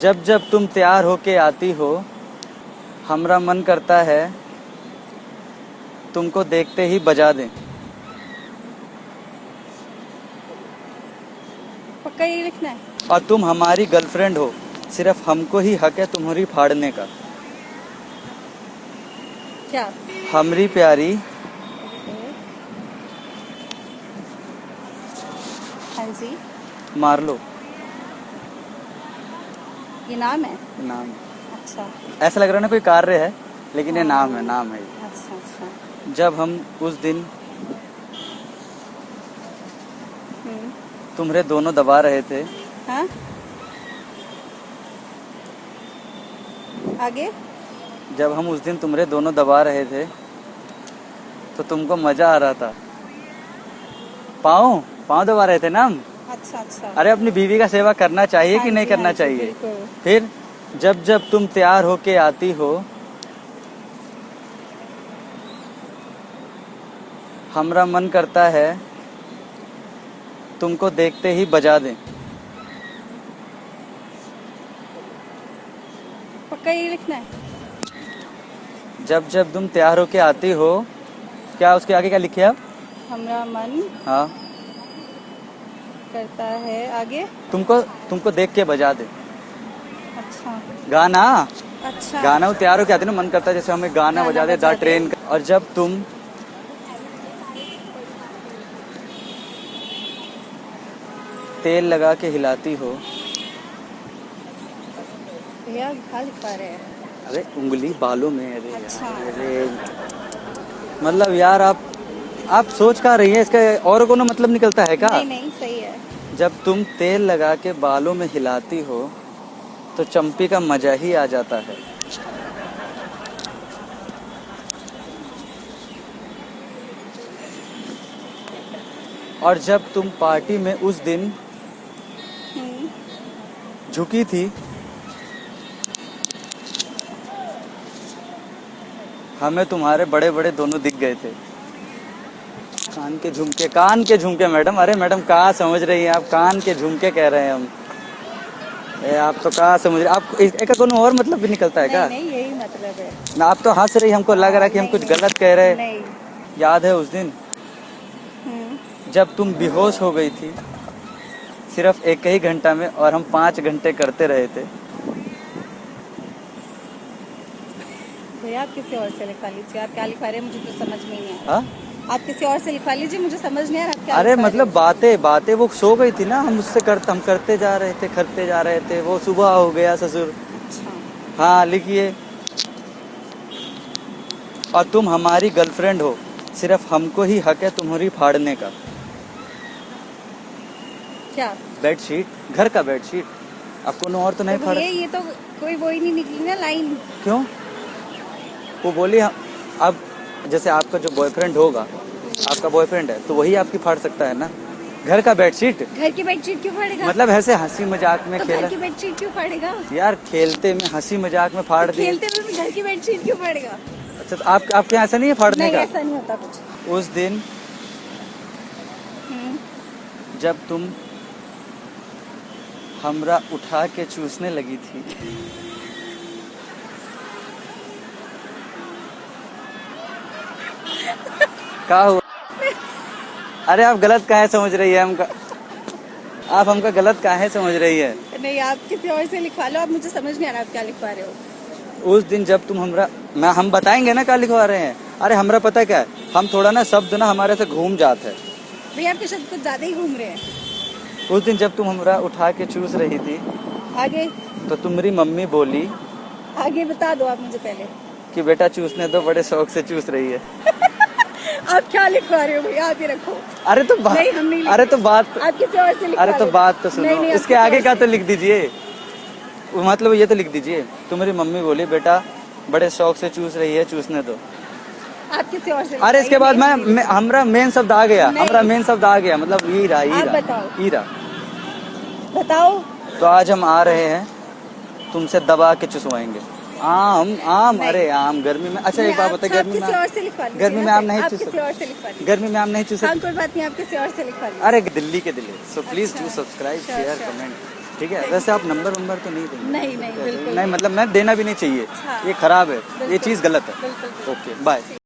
जब जब तुम तैयार होके आती हो, हमरा मन करता है तुमको देखते ही बजा दें। पक्का ये लिखना है। और तुम हमारी गर्लफ्रेंड हो, सिर्फ हमको ही हक है तुम्हारी फाड़ने का। क्या? हमरी प्यारी, हाँ जी, मार लो। ये नाम है। नाम अच्छा ऐसा लग रहा है ना कोई कार्य है, लेकिन ये नाम है, नाम है। अच्छा अच्छा। जब हम उस दिन हम्म। तुम्हारे दोनों दबा रहे थे, हाँ, आगे। जब हम उस दिन तुम्हारे दोनों दबा रहे थे तो तुमको मजा आ रहा था। पाँव पाँव दबा रहे थे ना हम। अच्छा अच्छा। अरे अपनी बीवी का सेवा करना चाहिए हाँ कि नहीं जी, करना हाँ जी, चाहिए। बिल्कुल। फिर जब जब तुम तैयार होके आती हो, हमरा मन करता है तुमको देखते ही बजा दें। पक्का ये लिखना है। जब जब तुम तैयार होके आती हो, क्या उसके आगे क्या लिखे आप? हमरा मन हाँ, करता है, आगे। तुमको देख के बजा दे। अच्छा गाना अच्छा। गाना वो तैयार होके आती है ना, मन करता है जैसे हमें गाना बजा दे, द ट्रेन का। और जब तुम तेल लगा के हिलाती हो, भैया क्या लिखा रहे हैं? अरे उंगली बालों में। अरे अच्छा। यार, अरे मतलब यार आप सोच का रही है, इसका और कोनो मतलब निकलता है क्या? नहीं नहीं, सही है। जब तुम तेल लगा के बालों में हिलाती हो तो चंपी का मजा ही आ जाता है। और जब तुम पार्टी में उस दिन झुकी थी, हमें तुम्हारे बड़े बड़े दोनों दिख गए थे। कान के झुमके मैडम। अरे मैडम कहाँ समझ रही हैं आप? कान के झुमके कह रहे हैं हम। आप तो कहाँ समझ रहे? आप एक कोनो और मतलब भी निकलता है क्या? नहीं नहीं, यही मतलब है। ना आप तो हंस रही, हमको लग रहा है कि हम नहीं, कुछ नहीं, गलत कह रहे। नहीं। याद है उस दिन जब तुम बेहोश हो गई थी, सिर्फ एक ही घंटा में, और हम 5 घंटे करते रहे थे। भैया आप किसी और से लिखवा लीजिए। आप क्या लिखवा रहे हैं मुझे तो समझ में नहीं आया। हाँ? आप किसी और से लिखवा लीजिए, मुझे समझ नहीं आ रहा आप क्या अरे लिखवा रहे मतलब बातें वो सो गई थी ना, हम करते जा रहे थे। वो सुबह हो गया ससुर। हैं। अच्छा हाँ लिखिए। और तुम हमारी गर्लफ्रेंड हो, सिर्फ हमको ही हक है तुम्हारी फाड़ने का। क्या? बेडशीट, घर का बेडशीट। अब कोनो और तो नहीं तो फाड़? भैया ये तो कोई वो ही नहीं निकली ना लाइन। क्यों? वो बोली अब जैसे आपका जो बॉयफ्रेंड होगा, आपका बॉयफ्रेंड है तो वही आपकी फाड़ सकता है ना। घर का बेडशीट, घर की बेडशीट क्यों फाड़ेगा? मतलब ऐसे हंसी मजाक में तो खेला। घर की बेडशीट क्यों फाड़ेगा? यार खेलते में हंसी मजाक में फाड़ तो दी। खेलते हुए भी घर की बेडशीट क्यों फाड़ेगा? अच्छा तो आपके यहाँ ऐसा नहीं है फाड़ने नहीं का? ऐसा नहीं होता कुछ। उस दिन जब तुम हमरा उठा के चूसने लगी थी, क्या हुआ? अरे आप गलत काहे समझ रही है हमका? आप हमका गलत काहे समझ रही है? नहीं आप किसी और से लिखवा लो। आप मुझे समझ नहीं आ रहा आप क्या लिखवा रहे हो। उस दिन जब तुम हम बताएंगे ना क्या लिखवा रहे हैं। अरे हमरा पता क्या है, हम थोड़ा ना शब्द ना हमारे से घूम जाते हैं। भैया आपके शब्द कुछ ज्यादा ही घूम रहे हैं। उस दिन जब तुम हमरा उठा के चूस रही थी, आगे तो तुम्हारी मम्मी बोली आगे बता दो आप मुझे पहले। कि बेटा चूसने दो, बड़े शौक से चूस रही है। आप क्या लिखवा रहे हो भैया? आप ही रखो। अरे तो बात, नहीं हम नहीं अरे तो बात, आप किसी और से लिखवा अरे तो लो। बात तो सुनो। नहीं, नहीं, आप इसके किसी आगे और का से। तो लिख दीजिए। मतलब ये तो लिख दीजिए, तुम्हारी मम्मी बोली बेटा बड़े शौक से चूस रही है, चूसने दो। आप किसी और से अरे इसके बाद लिखवाइए। हमरा मेन शब्द आ गया, नहीं। हमरा मेन शब्द आ गया, मतलब ईरा आप ईरा बताओ। ईरा। बताओ। तो आज हम आ रहे हैं, तुमसे दबा के चुसवाएंगे। आम आम, नहीं। अरे आम गर्मी में। अच्छा एक बात बताइए, आप किसी और से लिखवा लीजिए। गर्मी में आम नहीं आप चूस किसी और से लिखवा लीजिए। गर्मी में आम नहीं चूस हाँ कोई बात नहीं, आप किसी और से लिखवा लीजिए। अरे दिल्ली के दिले। सो प्लीज अच्छा। Do subscribe, Sure, share, sure. Comment. ठीक है, वैसे आप नंबर वंबर तो नहीं देंगे? नहीं नहीं बिल्कुल नहीं, मतलब मैं देना भी नहीं चाहिए, हाँ। ये खराब है, ये बिल्कुल। चीज़ गलत है। बिल्कुल ओके बाय।